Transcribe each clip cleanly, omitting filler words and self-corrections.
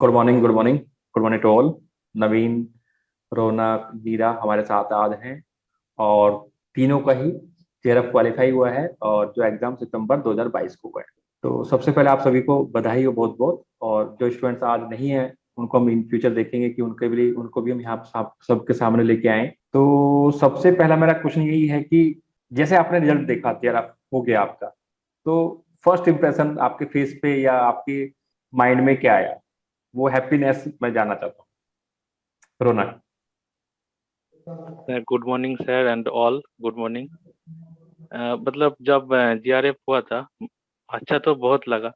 Good morning, good morning, good morning to all. Naveen, Raunak, Neera हमारे साथ आज हैं और तीनों का ही जेआरएफ क्वालिफाई हुआ है और जो एग्जाम सितंबर 2022 को हुआ है। तो सबसे पहले आप सभी को बधाई हो बहुत बहुत। और जो स्टूडेंट्स आज नहीं है उनको हम इन फ्यूचर देखेंगे कि उनको भी हम यहाँ सबके सामने लेके आए। तो सबसे पहला मेरा क्वेश्चन यही है कि जैसे आपने रिजल्ट देखा, जेआरएफ हो गया आपका, तो फर्स्ट इंप्रेशन आपके फेस पे या आपके माइंड में क्या आया? वो हैप्पीनेस मैं जानना चाहता हूँ, Raunak. Good morning sir and all, good morning. मतलब जब जीआरएफ हुआ था, अच्छा तो बहुत लगा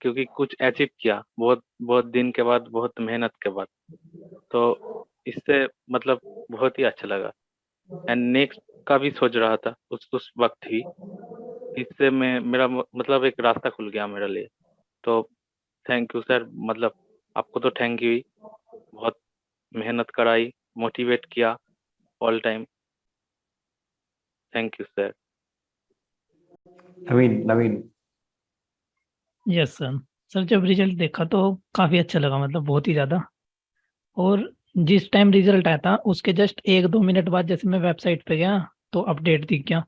क्योंकि कुछ अचीव किया बहुत बहुत दिन के बाद, बहुत मेहनत के बाद। तो इससे मतलब बहुत ही अच्छा लगा। एंड नेक्स्ट का भी सोच रहा था उस वक्त ही। इससे मैं मेरा मतलब एक रास्ता खुल गया मेरे लिए। तो थैंक यू सर, मतलब आपको तो थैंक यू ही। बहुत मेहनत कराई, मोटिवेट किया all time. Thank you sir. Naveen, Naveen. Yes sir. Sir जब रिजल्ट देखा तो काफ़ी अच्छा लगा, मतलब बहुत ही ज़्यादा। और जिस टाइम रिजल्ट आया था उसके जस्ट 1-2 मिनट बाद जैसे मैं वेबसाइट पे गया तो अपडेट दिख गया।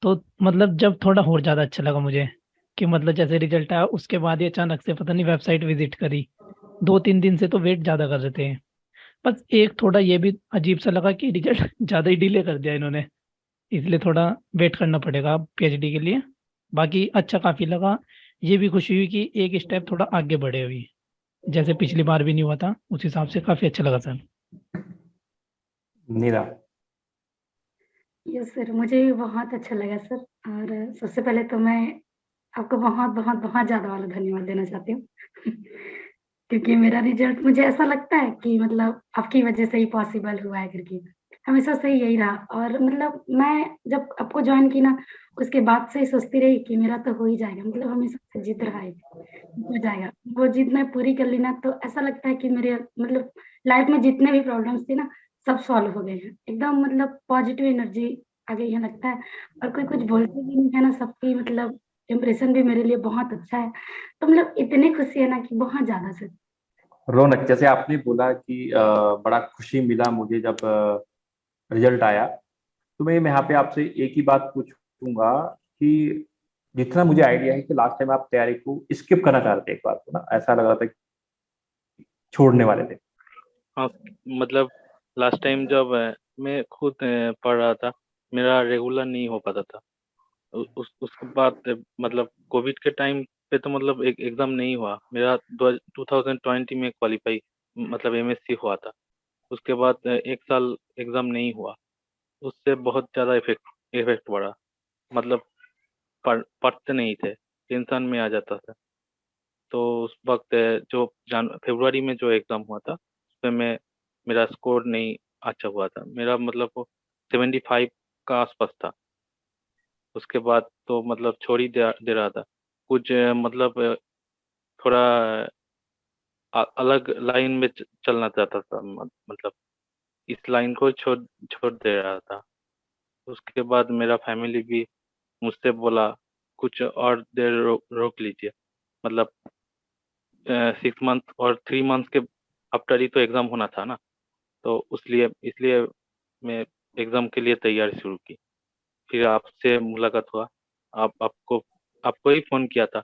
तो मतलब जब थोड़ा और ज़्यादा अच्छा लगा मुझे कि मतलब जैसे रिजल्ट आया उसके बाद ही अचानक से पता नहीं वेबसाइट विजिट करी। 2-3 दिन से तो वेट ज़्यादा कर रहे थे। बस एक थोड़ा ये भी अजीब सा लगा कि रिजल्ट ज़्यादा ही डिले कर दिया इन्होंने, इसलिए थोड़ा वेट करना पड़ेगा पीएचडी के लिए। बाकी अच्छा काफ़ी लगा। ये भी खुशी हुई कि एक स्टेप थोड़ा आगे बढ़े अभी, जैसे पिछली बार भी नहीं हुआ था उस हिसाब से काफ़ी अच्छा लगा सर। नीरा। यस सर, मुझे भी बहुत अच्छा लगा सर। और सबसे पहले तो मैं आपको बहुत बहुत बहुत ज़्यादा वाला धन्यवाद देना चाहती हूँ क्योंकि मेरा रिजल्ट मुझे ऐसा लगता है कि मतलब आपकी वजह से ही पॉसिबल हुआ है करके। हमेशा से ही यही रहा और मतलब मैं जब आपको जॉइन की ना, उसके बाद से ही सोचती रही कि मेरा तो हो ही जाएगा, मतलब हमेशा से जिद रहा है कि हो जाएगा। वो जिद मैं पूरी कर ली ना, तो ऐसा लगता है कि मेरे मतलब लाइफ में जितने भी प्रॉब्लम्स थे ना, सब सॉल्व हो गए हैं। एकदम मतलब पॉजिटिव एनर्जी आ गई है लगता है। और कोई कुछ बोलते भी नहीं है ना, सबकी मतलब इम्प्रेशन भी मेरे लिए बहुत अच्छा है। तो मतलब इतनी खुशी है ना कि बहुत ज़्यादा सर। रौनक, जैसे आपने बोला कि बड़ा खुशी मिला मुझे जब रिजल्ट आया, तो मैं यहाँ पे आपसे एक ही बात पूछूंगा कि जितना मुझे आइडिया है कि लास्ट टाइम आप तैयारी को स्किप करना चाह रहे थे, एक बार को ना ऐसा लग रहा था कि छोड़ने वाले थे। हाँ, मतलब लास्ट टाइम जब मैं खुद पढ़ रहा था, मेरा रेगुलर नहीं हो पाता था। उसके बाद मतलब कोविड के टाइम पे तो मतलब एक एग्जाम नहीं हुआ मेरा। 2020 में क्वालिफाई मतलब एमएससी हुआ था। उसके बाद एक साल एग्जाम नहीं हुआ। उससे बहुत ज़्यादा इफेक्ट इफेक्ट पड़ा। मतलब पढ़ते नहीं थे, टेंशन में आ जाता था। तो उस वक्त जो फरवरी में जो एग्ज़ाम हुआ था उसमें मेरा स्कोर नहीं अच्छा हुआ था। मेरा मतलब वो 75 का आसपास था। उसके बाद तो मतलब छोड़ ही दे रहा था। कुछ मतलब थोड़ा अलग लाइन में चलना चाहता था। मतलब इस लाइन को छोड़ छोड़ दे रहा था। उसके बाद मेरा फैमिली भी मुझसे बोला कुछ और देर रोक लीजिए। मतलब 6 मंथ और 3 मंथ के आफ्टर ही तो एग्ज़ाम होना था ना। तो इसलिए मैं एग्ज़ाम के लिए तैयारी शुरू की। फिर आपसे मुलाकात हुआ। आपको ही फ़ोन किया था।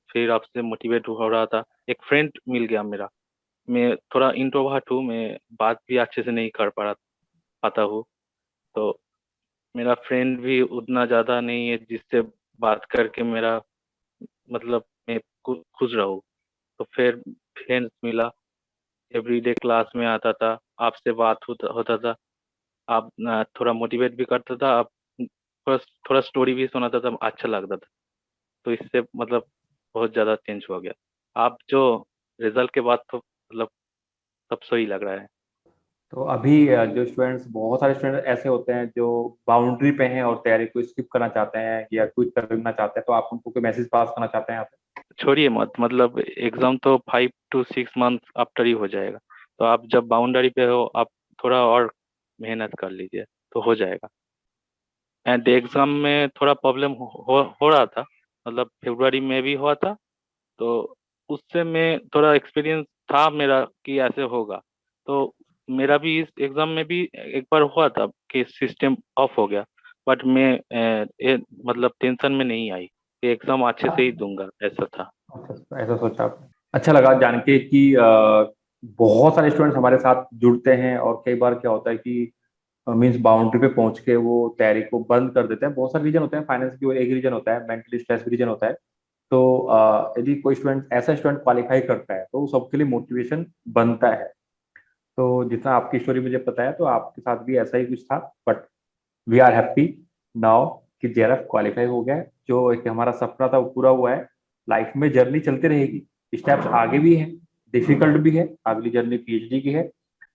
फिर आपसे मोटिवेट हो रहा था। एक फ्रेंड मिल गया मेरा। मैं थोड़ा इंट्रोवर्ट हूँ, मैं बात भी अच्छे से नहीं कर पाता हूँ। तो मेरा फ्रेंड भी उतना ज़्यादा नहीं है जिससे बात करके मेरा मतलब मैं खुश रहूँ। तो फिर फ्रेंड्स मिला। एवरीडे क्लास में आता था, आपसे बात होता था। आप थोड़ा मोटिवेट भी करता था। आप थोड़ा थोड़ा स्टोरी भी सुनाता था, अच्छा लगता था। तो इससे मतलब बहुत ज़्यादा चेंज हो गया। आप जो रिजल्ट के बाद तो मतलब सब सही लग रहा है। तो अभी जो स्टूडेंट्स, बहुत सारे स्टूडेंट ऐसे होते हैं जो बाउंड्री पे हैं और तैयारी को स्किप करना चाहते हैं या क्विट करना चाहते हैं, तो आप उनको कोई मैसेज पास करना चाहते हैं यहाँ पे? छोड़िए मत, मतलब एग्जाम तो 5 to 6 मंथ आफ्टर ही हो जाएगा। तो आप जब बाउंड्री पे हो, आप थोड़ा और मेहनत कर लीजिए तो हो जाएगा। एंड एग्जाम में थोड़ा प्रॉब्लम हो रहा था। मतलब फरवरी में भी हुआ था। तो उससे मैं थोड़ा एक्सपीरियंस था मेरा कि ऐसे होगा। तो मेरा भी इस एग्जाम में भी एक बार हुआ था कि सिस्टम ऑफ हो गया, बट मैं मतलब टेंशन में नहीं आई कि एग्जाम अच्छे से ही दूंगा, ऐसा था। अच्छा, ऐसा सोचा आपने। अच्छा लगा जान के कि बहुत सारे स्टूडेंट्स हमारे साथ जुड़ते हैं और कई बार क्या होता है कि मीन्स बाउंड्री पे पहुंच के वो तैयारी को बंद कर देते हैं। बहुत सारे रीजन होते हैं, फाइनेंस की एक रीजन होता है, मेंटली स्ट्रेस भी रीजन होता है। तो यदि कोई स्टूडेंट ऐसा स्टूडेंट क्वालिफाई करता है तो सबके लिए मोटिवेशन बनता है। तो जितना आपकी स्टोरी मुझे पता है तो आपके साथ भी ऐसा ही कुछ था, but we are happy now कि जेआरएफ क्वालिफाई हो गया है। जो एक हमारा सपना था वो पूरा हुआ है। लाइफ में जर्नी चलती रहेगी, स्टेप्स आगे भी हैं, डिफिकल्ट भी है, अगली जर्नी पीएचडी की है।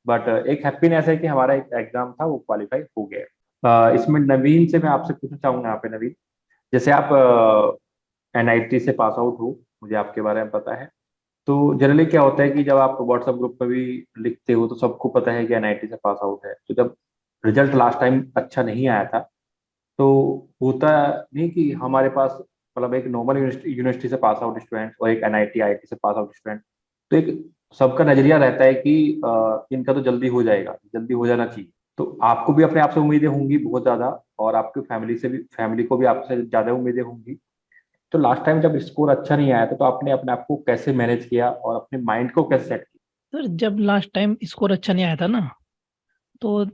बट एक हैप्पीनेस है कि हमारा एक एग्जाम था वो क्वालिफाई हो गया है। इसमें नवीन से मैं आपसे पूछना चाहूंगा यहाँ पे। नवीन, जैसे आप एनआईटी से पास आउट हो, मुझे आपके बारे में पता है। तो जनरली क्या होता है कि जब आप व्हाट्सएप ग्रुप पर भी लिखते हो तो सबको पता है कि एनआईटी से पास आउट है। तो जब रिजल्ट लास्ट टाइम अच्छा नहीं आया था तो होता नहीं कि हमारे पास, मतलब एक नॉर्मल यूनिवर्सिटी से पास आउट स्टूडेंट और एक एनआईटी आईआईटी से पास आउट स्टूडेंट, तो एक सबका नजरिया रहता है कि इनका तो जल्दी हो जाएगा, जल्दी हो जाना चाहिए। तो आपको भी अपने आप से उम्मीदें होंगी बहुत ज्यादा, और आपकी फैमिली से भी, फैमिली को भी आपसे ज्यादा उम्मीदें होंगी। तो लास्ट टाइम जब स्कोर अच्छा नहीं आया था तो आपने अपने आप को कैसे मैनेज किया और अपने माइंड को कैसे सेट किया? सर जब लास्ट टाइम स्कोर अच्छा नहीं आया था ना, तो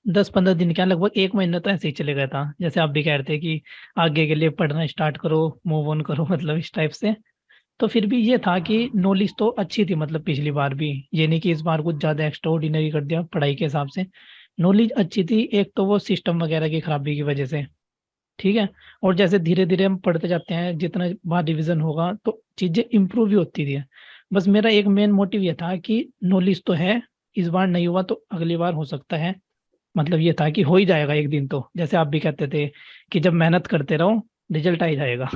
10-15 दिन, क्या लगभग 1 महीना तो ऐसे ही चले गया था। जैसे आप भी कह रहे थे कि आगे के लिए पढ़ना स्टार्ट करो, मूव ऑन करो, मतलब इस टाइप से। तो फिर भी ये था कि नॉलेज तो अच्छी थी, मतलब पिछली बार भी, ये नहीं कि इस बार कुछ ज्यादा एक्स्ट्रा ऑर्डिनरी कर दिया पढ़ाई के हिसाब से। नॉलेज अच्छी थी, एक तो वो सिस्टम वगैरह की खराबी की वजह से। ठीक है। और जैसे धीरे धीरे हम पढ़ते जाते हैं, जितना बार रिवीजन होगा तो चीजें इंप्रूव भी होती थी। बस मेरा एक मेन मोटिव ये था कि नॉलेज तो है, इस बार नहीं हुआ तो अगली बार हो सकता है। मतलब ये था कि हो ही जाएगा एक दिन, तो जैसे आप भी कहते थे कि जब मेहनत करते रहो रिजल्ट आ ही जाएगा।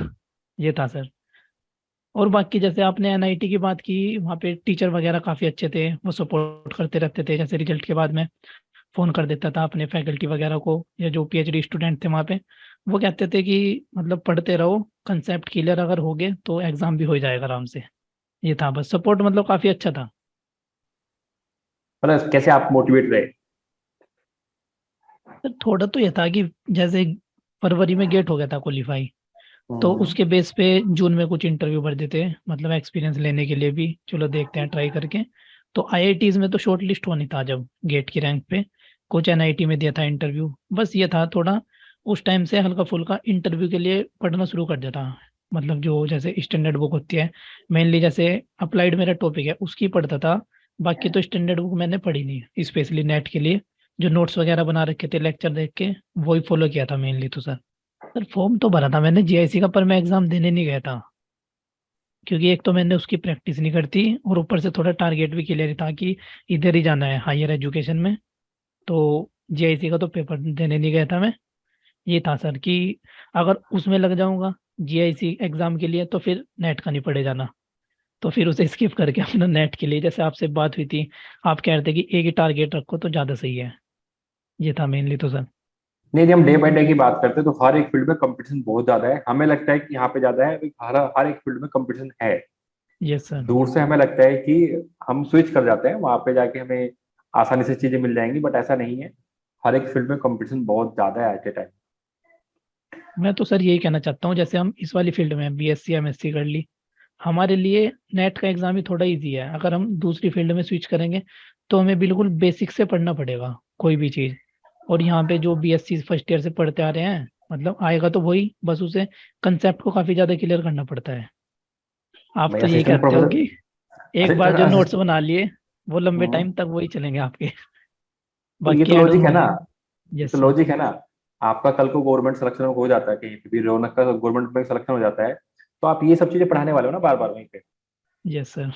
ये था सर। और बाकी जैसे आपने एनआईटी की बात की, वहाँ पे टीचर वगैरह काफ़ी अच्छे थे, वो सपोर्ट करते रहते थे। जैसे रिजल्ट के बाद में फ़ोन कर देता था अपने फैकल्टी वगैरह को, या जो पीएचडी स्टूडेंट थे वहाँ पे, वो कहते थे कि मतलब पढ़ते रहो, कंसेप्ट क्लियर अगर हो गए तो एग्ज़ाम भी हो जाएगा आराम से। ये था बस, सपोर्ट मतलब काफ़ी अच्छा था। मतलब कैसे आप मोटिवेट रहे? सर थोड़ा तो ये था कि जैसे फरवरी में गेट हो गया था क्वालिफाई, तो हम्म। उसके बेस पे जून में कुछ इंटरव्यू भर देते, मतलब एक्सपीरियंस लेने के लिए भी, चलो देखते हैं ट्राई करके। तो आईआईटीज में तो शॉर्ट लिस्ट होनी था जब गेट की रैंक पे, कुछ एनआईटी में दिया था इंटरव्यू। बस ये था थोड़ा, उस टाइम से हल्का फुल्का इंटरव्यू के लिए पढ़ना शुरू कर दिया था। मतलब जो जैसे स्टैंडर्ड बुक होती है, मेनली जैसे अप्लाइड मेरा टॉपिक है उसकी पढ़ता था। बाकी तो स्टैंडर्ड बुक मैंने पढ़ी नहीं, स्पेशली नेट के लिए जो नोट्स वगैरह बना रखे थे लेक्चर देख के, वही फॉलो किया था मेनली तो सर। सर फॉर्म तो भरा था मैंने जीआईसी का, पर मैं एग्जाम देने नहीं गया था, क्योंकि एक तो मैंने उसकी प्रैक्टिस नहीं करती, और ऊपर से थोड़ा टारगेट भी क्लियर था कि इधर ही जाना है हायर एजुकेशन में। तो जीआईसी का तो पेपर देने नहीं गया था मैं। ये था सर कि अगर उसमें लग जाऊंगा जीआईसी एग्जाम के लिए तो फिर नेट का नहीं पड़े जाना। तो फिर उसे स्किप करके अपना नेट के लिए, जैसे आपसे बात हुई थी, आप कह रहे थे कि एक ही टारगेट रखो तो ज़्यादा सही है। ये था मेनली तो सर। नहीं, यदि हम डे बाय डे की बात करते हैं तो हर एक फील्ड में कंपटीशन बहुत ज्यादा है। हमें लगता है कि यहाँ पे ज्यादा है, हर हर एक फील्ड में कंपटीशन है। Yes sir. दूर से हमें लगता है कि हम स्विच कर जाते हैं वहां पे जाके हमें आसानी से चीजें मिल जाएंगी, बट ऐसा नहीं है। हर एक फील्ड में कंपटीशन बहुत ज्यादा है आज के टाइम। मैं तो सर यही कहना चाहता हूँ, जैसे हम इस वाली फील्ड में बीएससी एमएससी कर ली, हमारे लिए नेट का एग्जाम ही थोड़ा इजी है। अगर हम दूसरी फील्ड में स्विच करेंगे तो हमें बिल्कुल बेसिक से पढ़ना पड़ेगा कोई भी चीज़। और यहाँ पे जो बीएससी फर्स्ट ईयर से पढ़ते आ रहे हैं, मतलब आएगा तो वही, बस उसे कंसेप्ट को काफ़ी ज़्यादा क्लियर करना पड़ता है। आप मैं तो यही असिस्टेंट कहते हो प्रोफेसर, कि एक बार असिस्टेंट जो नोट्स असिस्टेंट। बना लिए वो लंबे हम्म। टाइम तक वही चलेंगे आपके। तो ये बाकी तो ऐड ऑन लॉजिक है हो ना, जाएंगे। ये तो यस सर। लॉजिक है ना। आपका कल को गवर्नमेंट सिलेक्शन हो जाता है, कहीं पे भी रौनक का गवर्नमेंट में सिलेक्शन हो जाता है, तो आप ये सब चीजें पढ़ाने वाले हो ना बार बार वहीं पे। Yes sir.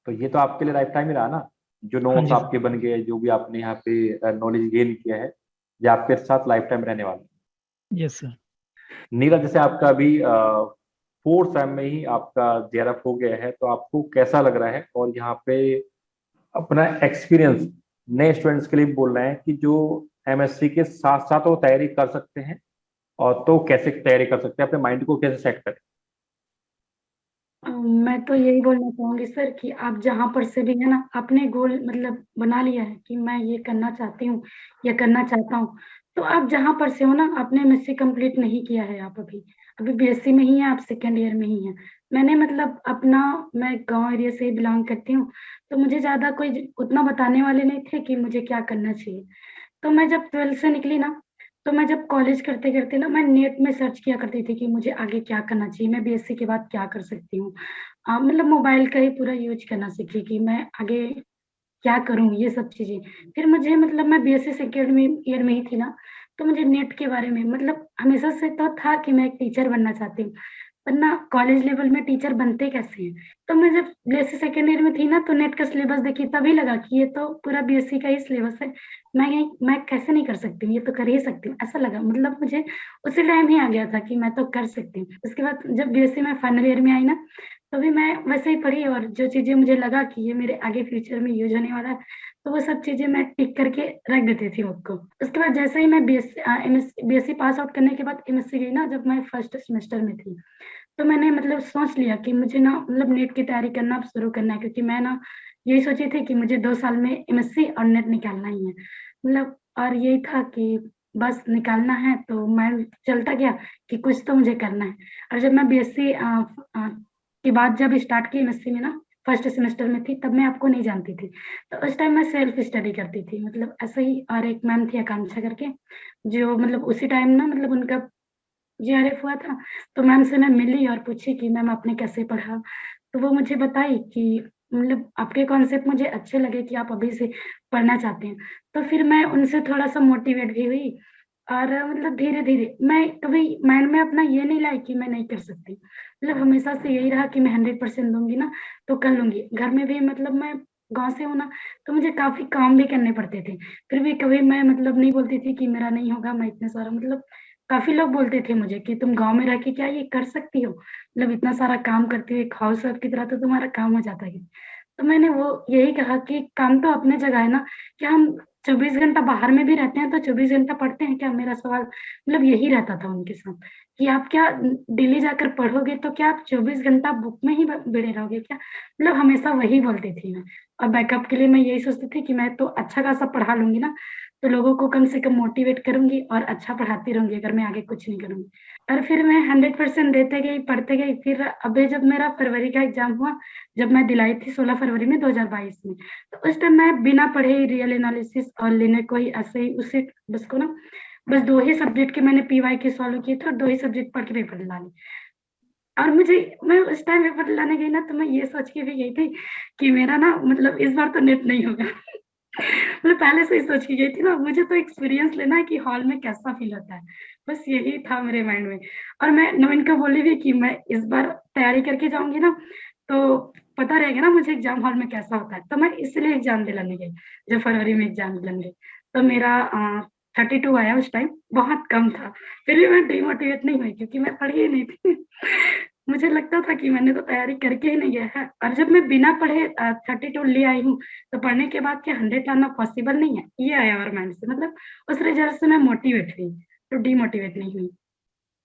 तो ये तो आपके लिए लाइफ टाइम ही रहा ना। जो हाँ नोट्स जी सर। आपके बन गए, जो भी आपने यहाँ पे नॉलेज गेन किया है, ये आपके साथ लाइफ टाइम रहने वाला है। Yes sir. नीरज, जैसे आपका अभी फोर्थ सेम में ही आपका जेआरएफ हो गया है, तो आपको कैसा लग रहा है? और यहाँ पे अपना एक्सपीरियंस नए स्टूडेंट्स के लिए बोल रहे हैं कि जो एमएससी के साथ साथ वो तैयारी कर सकते हैं, और तो कैसे तैयारी कर सकते हैं, अपने माइंड को कैसे सेट करें? मैं तो यही बोलना चाहूंगी सर कि आप जहाँ पर से भी है ना, अपने गोल मतलब बना लिया है कि मैं ये करना चाहती हूँ या करना चाहता हूँ, तो आप जहाँ पर से हो ना, आपने एमएससी कंप्लीट नहीं किया है। आप अभी अभी बीएससी में ही है, आप सेकेंड ईयर में ही है। मैंने मतलब अपना, मैं गांव एरिया से ही बिलोंग करती हूँ, तो मुझे ज्यादा कोई उतना बताने वाले नहीं थे कि मुझे क्या करना चाहिए। तो मैं जब 12th से निकली ना, तो मैं जब कॉलेज करते करते ना, मैं नेट में सर्च किया करती थी कि मुझे आगे क्या करना चाहिए, मैं बीएससी के बाद क्या कर सकती हूँ। मतलब मोबाइल का ही पूरा यूज करना सीखी कि मैं आगे क्या करूँ, ये सब चीजें। फिर मुझे मतलब मैं बीएससी सेकेंड ईयर में ही थी ना, तो मुझे नेट के बारे में मतलब हमेशा से तो था कि मैं एक टीचर बनना चाहती हूँ, पर ना कॉलेज लेवल में टीचर बनते कैसे हैं। तो मैं जब बीएससी सेकेंड ईयर में थी ना, तो नेट का सिलेबस देखी, तभी लगा कि ये तो पूरा बीएससी का ही सिलेबस है। मैं कैसे नहीं कर सकती हूँ, ये तो कर ही सकती हूँ, ऐसा लगा। मतलब मुझे उसी टाइम ही आ गया था कि मैं तो कर सकती हूँ। उसके बाद जब बीएससी में फाइनल ईयर में आई ना, तो भी मैं वैसे ही पढ़ी, और जो चीजें मुझे लगा कि ये मेरे आगे फ्यूचर में यूज होने वाला है, तो वो सब चीजें मैं टिक करके रख देती थी उसको। उसके बाद जैसे ही मैं बीएससी पास आउट करने के बाद एमएससी गई ना, जब मैं फर्स्ट सेमेस्टर में थी, तो मैंने मतलब सोच लिया कि मुझे ना मतलब नेट की तैयारी करना अब शुरू करना है, क्योंकि मैं ना यही सोची थी कि मुझे 2 साल में एमएससी और नेट निकालना ही है। मतलब और यही था कि बस निकालना है, तो मैं चलता गया कि कुछ तो मुझे करना है। और जब मैं बीएससी के बाद जब स्टार्ट की एमएससी में ना, फर्स्ट सेमेस्टर में थी, तब मैं आपको नहीं जानती थी। तो उस टाइम मैं सेल्फ स्टडी करती थी, मतलब ऐसे ही। और एक मैम थी आकांक्षा करके, जो मतलब उसी टाइम ना मतलब उनका जेआरएफ हुआ था, तो मैम से मैं मिली और पूछी कि मैम आपने कैसे पढ़ा। तो वो मुझे बताई कि मतलब आपके कॉन्सेप्ट मुझे अच्छे लगे कि आप अभी से पढ़ना चाहते हैं। तो फिर मैं उनसे थोड़ा सा मोटिवेट भी हुई, और मतलब धीरे धीरे मैं कभी माइंड में अपना ये नहीं लाई कि मैं नहीं कर सकती। मतलब हमेशा से यही रहा कि मैं 100% दूंगी ना, तो कर लूंगी। घर में भी मतलब मैं गांव से हूं ना, तो मुझे काफी काम भी करने पड़ते थे, फिर भी कभी मैं मतलब नहीं बोलती थी कि मेरा नहीं होगा। मैं इतने सारा मतलब काफी लोग बोलते थे मुझे कि तुम गांव में रह के क्या ये कर सकती हो, मतलब इतना सारा काम करती हो, एक हाउस वाइफ की तरह तो तुम्हारा काम हो जाता है। तो मैंने वो यही कहा कि काम तो अपने जगह है ना, क्या हम 24 घंटा बाहर में भी रहते हैं तो 24 घंटा पढ़ते हैं क्या? मेरा सवाल मतलब यही रहता था उनके साथ, कि आप क्या दिल्ली जाकर पढ़ोगे तो क्या आप 24 घंटा बुक में ही भिड़े रहोगे क्या? मतलब हमेशा वही बोलती थी मैं। और बैकअप के लिए मैं यही सोचती थी कि मैं तो अच्छा खासा पढ़ा लूंगी ना, तो लोगों को कम से कम मोटिवेट करूंगी और अच्छा पढ़ाती रहूंगी, अगर मैं आगे कुछ नहीं करूंगी। और फिर मैं 100% देते गई, पढ़ते गई। फिर अभी जब मेरा फरवरी का एग्जाम हुआ, जब मैं दिलाई थी 16 फरवरी में 2022 में, तो उस टाइम मैं बिना पढ़े ही रियल एनालिसिस और लेने को ही ऐसे ही उसे बस को ना, बस 2 ही सब्जेक्ट के मैंने पीवाई के सॉल्व किए थे, और 2 ही सब्जेक्ट पढ़ के पेपर दिला ली। और मुझे, मैं उस टाइम पेपर दिलाने गई ना, तो मैं ये सोच के भी गई थी कि मेरा ना मतलब इस बार तो नेट नहीं होगा। मतलब पहले से ही सोच के गई थी ना, मुझे तो एक्सपीरियंस लेना है कि हॉल में कैसा फील होता है, बस यही था मेरे माइंड में। और मैं नवीन को बोली भी कि मैं इस बार तैयारी करके जाऊंगी ना, तो पता रहेगा ना मुझे एग्जाम हॉल में कैसा होता है। तो मैं इसलिए एग्जाम दिलाने गई, जब फरवरी में एग्जाम दिलाने गई, तो मेरा 32 आया। उस टाइम बहुत कम था, फिर भी मैं डिमोटिवेट नहीं हुई, क्योंकि मैं पढ़ी ही नहीं थी। मुझे लगता था कि मैंने तो तैयारी करके ही नहीं गया है। और जब मैं बिना पढ़े 32 ले आई हूँ, तो पढ़ने के बाद क्या 100 लाना पॉसिबल नहीं है, ये आया और माइंड से। मतलब उस रिजल्ट से मैं मोटिवेट हुई, तो डिमोटिवेट नहीं हुई।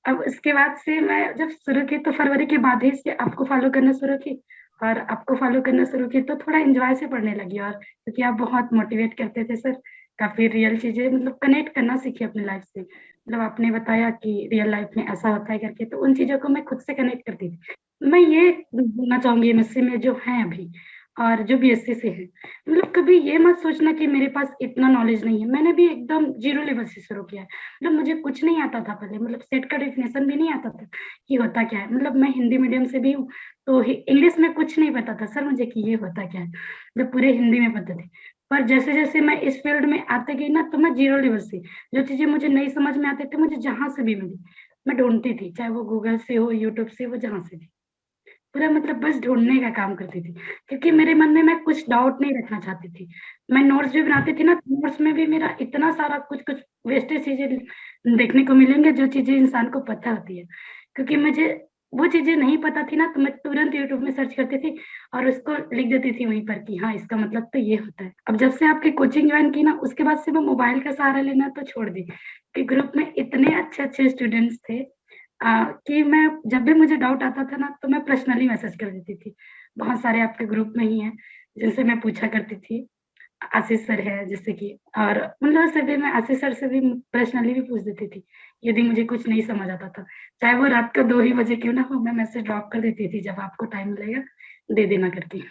अब इसके बाद से मैं जब शुरू की, तो फरवरी के बाद ही से आपको फॉलो करना शुरू की। और आपको फॉलो करना शुरू की तो थोड़ा एंजॉय से पढ़ने लगी, और क्योंकि आप बहुत मोटिवेट करते थे सर, काफी रियल चीजें मतलब कनेक्ट करना सीखी अपनी लाइफ से। मतलब आपने बताया कि रियल लाइफ में ऐसा होता है करके, तो उन चीजों को मैं खुद से कनेक्ट करती थी। मैं ये बोलना चाहूंगी एमएससी में जो है अभी, और जो बीएससी से है, मतलब कभी ये मत सोचना कि मेरे पास इतना नॉलेज नहीं है। मैंने भी एकदम जीरो लेवल से शुरू किया है। मतलब मुझे कुछ नहीं आता था पहले, मतलब सेट का डेफिनेशन भी नहीं आता था कि होता क्या है। मतलब मैं हिंदी मीडियम से भी हूँ, तो इंग्लिश में कुछ नहीं पता था सर मुझे कि ये होता क्या है, मतलब पूरे हिंदी में पता थे। पर जैसे जैसे मैं इस फील्ड में आते गई ना, तो मैं जीरो लेवल से जो चीजें मुझे नहीं समझ में आते थे, मुझे जहां से भी मिली मैं ढूंढती थी, चाहे वो गूगल से हो, यूट्यूब से हो, जहां से भी। पूरा मतलब बस ढूंढने का काम करती थी, क्योंकि मेरे मन में मैं कुछ डाउट नहीं रखना चाहती थी। मैं नोट्स भी बनाती थी ना, नोट्स में भी मेरा इतना सारा कुछ कुछ वेस्टेज चीजें देखने को मिलेंगे, जो चीजें इंसान को पता होती है। क्योंकि मुझे वो चीजें नहीं पता थी ना, तो मैं तुरंत यूट्यूब में सर्च करती थी और उसको लिख देती थी वहीं पर कि हाँ इसका मतलब तो ये होता है। अब जब से आपकी कोचिंग ज्वाइन की ना, उसके बाद से मैं मोबाइल का सहारा लेना तो छोड़ दी, कि ग्रुप में इतने अच्छे अच्छे स्टूडेंट्स थे, कि मैं जब भी मुझे डाउट आता था ना तो मैं पर्सनली मैसेज कर देती थी। बहुत सारे आपके ग्रुप में ही हैं जिनसे मैं पूछा करती थी। आशीष सर है जैसे कि, और उन लोगों से भी मैं आशीष सर से भी पर्सनली भी पूछ देती थी यदि मुझे कुछ नहीं समझ आता था, चाहे वो रात को 2 ही बजे क्यों ना हो, मैं मैसेज ड्रॉप कर देती थी, जब आपको टाइम मिलेगा दे देना करके।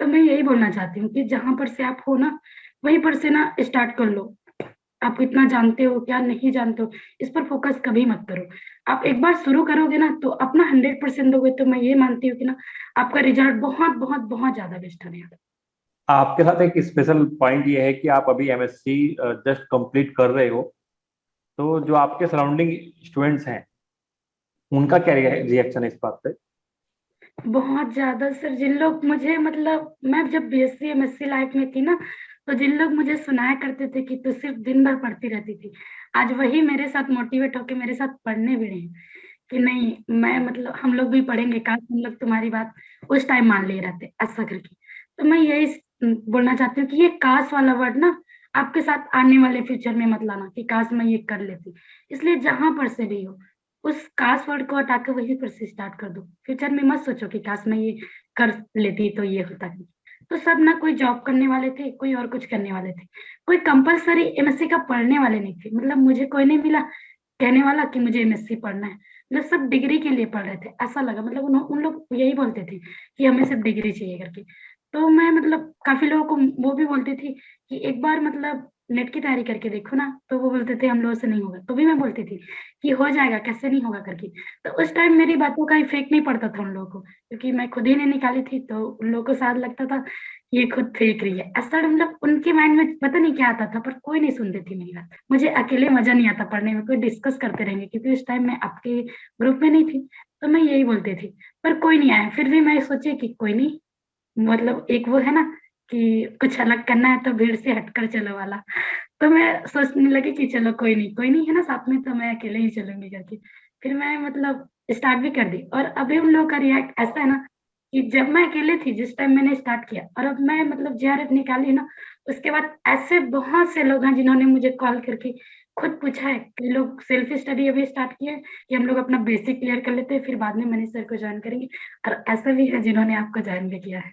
तो मैं यही बोलना चाहती हूँ कि जहां पर से आप हो ना वहीं पर से ना स्टार्ट कर लो। आप कितना जानते हो क्या नहीं जानते हो इस पर फोकस कभी मत करो। आप एक बार शुरू करोगे ना तो अपना 100% दोगे तो मैं ये मानती हूँ कि ना आपका रिजल्ट बहुत बहुत बहुत ज्यादा बेस्ट आने वाला है। आपके साथ एक स्पेशल पॉइंट ये है कि आप अभी एमएससी जस्ट कंप्लीट कर रहे हो, तो जो आपके सराउंडिंग स्टूडेंट्स हैं उनका क्या रिएक्शन है इस बात पे? बहुत ज्यादा सर, जिन लोग मुझे मतलब मैं जब बीएससी एमएससी लाइफ में थी ना तो जिन लोग मुझे सुनाया करते थे कि तू सिर्फ दिन भर पढ़ती रहती थी, आज वही मेरे साथ मोटिवेट होके मेरे साथ पढ़ने भी रहे हैं कि नहीं मैं मतलब हम लोग भी पढ़ेंगे, काश हम लोग तुम्हारी बात उस टाइम मान लिए रहते ऐसा करके। तो मैं यही बोलना चाहती हूँ कि ये काश वाला वर्ड ना आपके साथ आने वाले फ्यूचर में मत लाना कि काश मैं ये कर लेती। इसलिए जहां पर से भी हो उस काश वर्ड को हटा के वहीं पर से स्टार्ट कर दो। फ्यूचर में मत सोचो कि काश मैं ये कर लेती तो ये होता नहीं। तो सब ना कोई जॉब करने वाले थे, कोई और कुछ करने वाले थे, कोई कंपलसरी एमएससी का पढ़ने वाले नहीं थे। मतलब मुझे कोई नहीं मिला कहने वाला कि मुझे एमएससी पढ़ना है, मतलब सब डिग्री के लिए पढ़ रहे थे ऐसा लगा। मतलब उन लोग यही बोलते थे कि हमें सिर्फ डिग्री चाहिए करके। तो मैं मतलब काफी लोगों को वो भी बोलती थी कि एक बार मतलब नेट की तैयारी करके देखो ना, तो वो बोलते थे हम लोगों से नहीं होगा, तो भी मैं बोलती थी कि हो जाएगा कैसे नहीं होगा करके। तो उस टाइम मेरी बातों का इफेक्ट नहीं पड़ता था उन लोगों को, क्योंकि मैं खुद ही नहीं निकाली थी। तो उन लोगों को शायद लगता था ये खुद फेंक रही है ऐसा, मतलब उनके माइंड में पता नहीं क्या आता था, पर कोई नहीं सुनती थी मेरी बात। मुझे अकेले मजा नहीं आता पढ़ने में, कोई डिस्कस करते रहेंगे, क्योंकि उस टाइम मैं आपके ग्रुप में नहीं थी। तो मैं यही बोलती थी पर कोई नहीं आया। फिर भी मैं सोची कि कोई नहीं, मतलब एक वो है ना कि कुछ अलग करना है तो भीड़ से हटकर चलो वाला। तो मैं सोचने लगी कि चलो कोई नहीं है ना साथ में, तो मैं अकेले ही चलूंगी करके। फिर मैं मतलब स्टार्ट भी कर दी, और अभी उन लोगों का रिएक्ट ऐसा है ना कि जब मैं अकेले थी जिस टाइम मैंने स्टार्ट किया, और अब मैं मतलब जेआरएफ निकाली ना, उसके बाद ऐसे बहुत से लोग हैं जिन्होंने मुझे कॉल करके खुद पूछा है। कई लोग सेल्फ स्टडी अभी स्टार्ट किए कि हम लोग अपना बेसिक क्लियर कर लेते हैं फिर बाद में मनीष सर को ज्वाइन करेंगे, और ऐसा भी है जिन्होंने आपको ज्वाइन भी किया है।